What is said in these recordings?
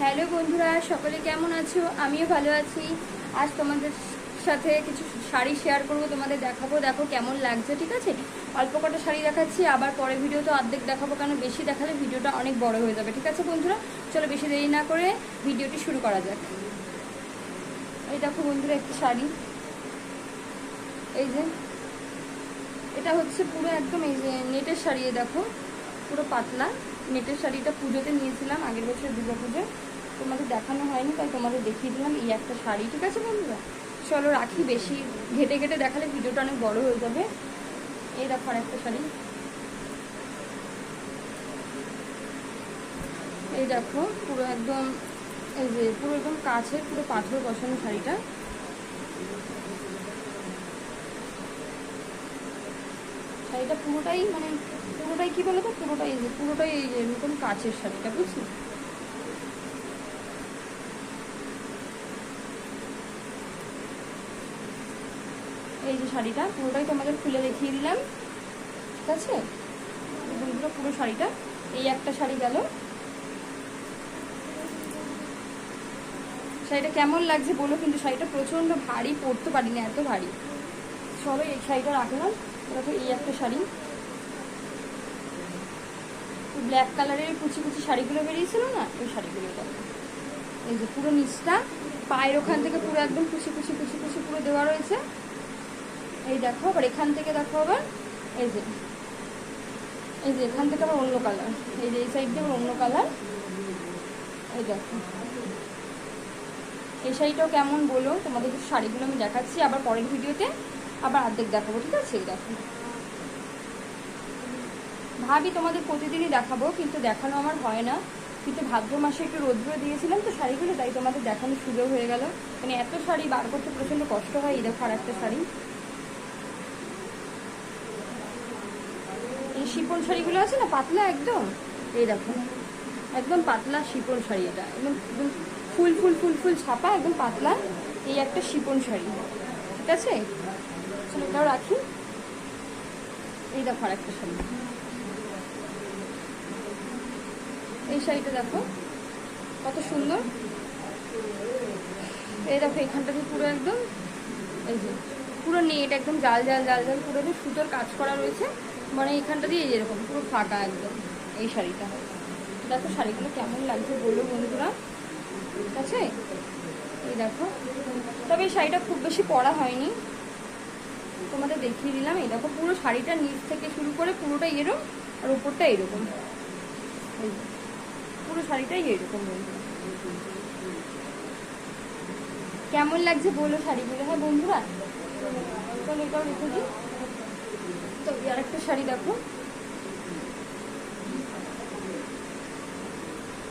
Hello বন্ধুরা, সকলে কেমন আছো? আমিও ভালো আছি। আজ তোমাদের সাথে কিছু শাড়ি শেয়ার করবো, তোমাদের দেখাবো। দেখো কেমন লাগছে, ঠিক আছে? অল্প কটা শাড়ি দেখাচ্ছি, আবার পরে ভিডিও তো অর্ধেক দেখাবো, কারণ বেশি দেখালে ভিডিওটা অনেক বড় হয়ে যাবে, ঠিক আছে বন্ধুরা? চলো বেশি দেরি না করে ভিডিওটি শুরু করা যাক। এই দেখো বন্ধুরা, একটি শাড়ি, এই যে এটা হচ্ছে পুরো একদম এই যে নেটের শাড়ি। দেখো পুরো পাতলা নেটের শাড়িটা পুজোতে নিয়েছিলাম, আগের বছর দুর্গা পুজো। তোমাদের দেখানো হয়নি, তাই তোমাদের দেখিয়ে দিলাম এই একটা শাড়ি, ঠিক আছে বন্ধুরা? চলো রাখি, বেশি ঘেটে ঘেটে দেখালে ভিডিওটা অনেক বড় হয়ে যাবে। এই দেখো আর একটা শাড়ি, এই দেখো পুরো একদম এই যে পুরো একদম কাছের পুরো পাথর বসানো শাড়িটা। শাড়িটা পুরোটাই মানে পুরোটাই কি বলতো, পুরোটাই এই যে পুরোটাই এই যে এরকম কাচের শাড়িটা, বুঝলি? এই যে শাড়িটা পুরোটাই তোমাদের খুলে দেখিয়ে দিলাম, ঠিক আছে বন্ধুরা? পুরো শাড়িটা, এই একটা শাড়ি গেল। শাড়িটা কেমন লাগছে বলো, কিন্তু শাড়িটা প্রচণ্ড ভারী, পরতে পারি না, এত ভারী। চলো এই শাড়িটা রাখলাম। দেখো এই একটা শাড়ি, ব্ল্যাক কালারের কুচি কুচি শাড়িগুলো বেরিয়েছিল না, ওই শাড়িগুলো দেখো। এই যে পুরো নিচটা পায়ের ওখান থেকে পুরো একদম কুচি কুচি কুচি কুচি পুরো দেওয়া রয়েছে। এই দেখো আবার এখান থেকে দেখো আবার এই যে এখান থেকে আবার অন্য কালার, এই যে এই সাইড দিয়ে আবার অন্য কালার। এই দেখো এই শাড়িটাও কেমন বলো, তোমাদের শাড়িগুলো আমি দেখাচ্ছি, আবার পরের ভিডিওতে আবার অর্ধেক দেখাবো, ঠিক আছে? এই দেখো, ভাবি তোমাদের প্রতিদিনই দেখাবো, কিন্তু দেখানো আমার হয় না। কিন্তু ভাদ্র মাসে একটু রৌদ্র দিয়েছিলাম তো শাড়িগুলো, তাই তোমাদের দেখানোর সুযোগ হয়ে গেল। মানে এত শাড়ি বার করতে প্রচণ্ড কষ্ট হয়। এই দেখো আর একটা শাড়ি, এই শিপন শাড়িগুলো আছে না পাতলা একদম, এই দেখো একদম পাতলা শিপন শাড়ি, এটা একদম একদম ফুল ফুল ফুল ফুল ছাপা, একদম পাতলা এই একটা শিপন শাড়ি, ঠিক আছে? চলো এটাও রাখি। এই দেখো আর একটা শাড়ি, এই শাড়িটা দেখো কত সুন্দর। এই দেখো এখানটাতে পুরো একদম এই যে পুরো নেট একদম জাল জাল জাল জাল পুরো সুতোর কাজ করা রয়েছে, মানে এইখানটা দিয়ে এরকম পুরো ফাঁকা একদম এই শাড়িটা। দেখো শাড়িগুলো কেমন লাগছে বললো বন্ধুরা, ঠিক আছে? এই দেখো, তবে এই শাড়িটা খুব বেশি পরা হয়নি, তোমাদের দেখিয়ে দিলাম। এই দেখো পুরো শাড়িটা নিচ থেকে শুরু করে পুরোটাই এরকম, আর উপরটা এরকম, পুরো শাড়িটাই এরকম বন্ধুরা। কেমন লাগছে বলো শাড়িগুলো, হ্যাঁ বন্ধুরা? চলো এটাও রেখে দিই। তো আর একটা শাড়ি দেখো,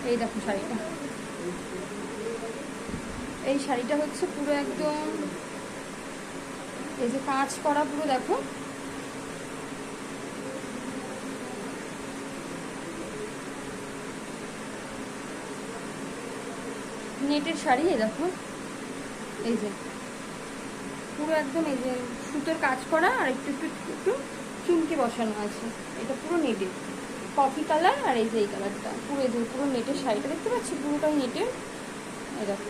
এই দেখো শাড়িটা, এই শাড়িটা হচ্ছে পুরো একদম এই যে কাঁচ করা পুরো, দেখো নেটের শাড়ি। এই দেখো এই যে পুরো একদম এই যে সুতোর কাজ করা, আর একটু একটু একটু চুমকি বসানো আছে। এটা পুরো নেটের কফি কালার, আর এই যে এই কালারটা পুরো এই যে পুরো নেটের শাড়িটা দেখতে পাচ্ছি, পুরোটাই নেটের। এই দেখো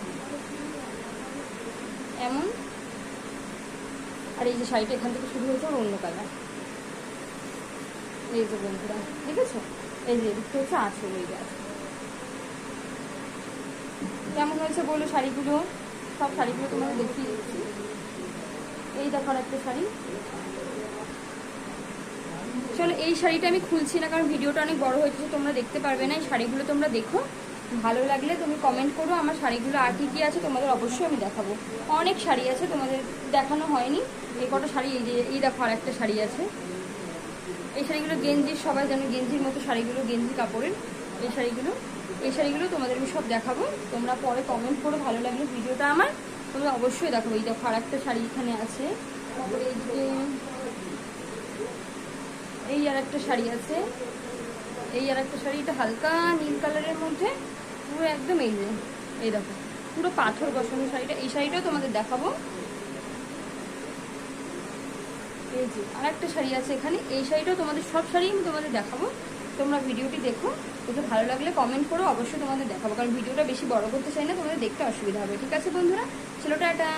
এমন, আর এই যে শাড়িটা এখান থেকে শুরু হয়েছে ওর অন্য কালার। এই যে বন্ধুরা দেখেছো, এই যে দেখতে হচ্ছে আঁচল, এই যে কেমন হয়েছে বলো শাড়িগুলো? সব শাড়িগুলো তোমাকে দেখিয়ে দিচ্ছি। এই দেখো একটা শাড়ি। চলো এই শাড়িটা আমি খুলছি না, কারণ ভিডিওটা অনেক বড় হয়েছে, তোমরা দেখতে পারবে না। এই শাড়িগুলো তোমরা দেখো, ভালো লাগলে তুমি কমেন্ট করো। আমার শাড়িগুলো আর কী কী আছে তোমাদের অবশ্যই আমি দেখাবো। অনেক শাড়ি আছে, তোমাদের দেখানো হয়নি। এই কটা শাড়ি, এই যে এই দেখো আর একটা শাড়ি আছে। এই শাড়িগুলো গেঞ্জির, সবাই জানো গেঞ্জির মতো শাড়িগুলো, গেঞ্জি কাপড়ের এই শাড়িগুলো তোমাদের আমি সব দেখাবো। তোমরা পরে কমেন্ট করো, ভালো লাগলে ভিডিওটা আমার তোমরা অবশ্যই দেখাবো। এই দেখো আর একটা শাড়ি এখানে আছে, তারপরে এই আর একটা শাড়ি আছে, এই আর একটা শাড়ি, এটা হালকা নীল কালারের মধ্যে পুরো একদম এই যে এই দেখো পুরো পাথর বসানো শাড়িটা, এই শাড়িটাও তোমাদের দেখাবো। এই যে আর একটা শাড়ি আছে এখানে, এই শাড়িটাও তোমাদের, সব শাড়ি আমি তোমাদের দেখাবো। তোমরা ভিডিওটি দেখো, যদি ভালো লাগলে কমেন্ট করো, অবশ্যই তোমাদের দেখাবো, কারণ ভিডিওটা বেশি বড় করতে চাই না, তোমাদের দেখতে অসুবিধা হবে। ঠিক আছে বন্ধুরা, চলো টাটা।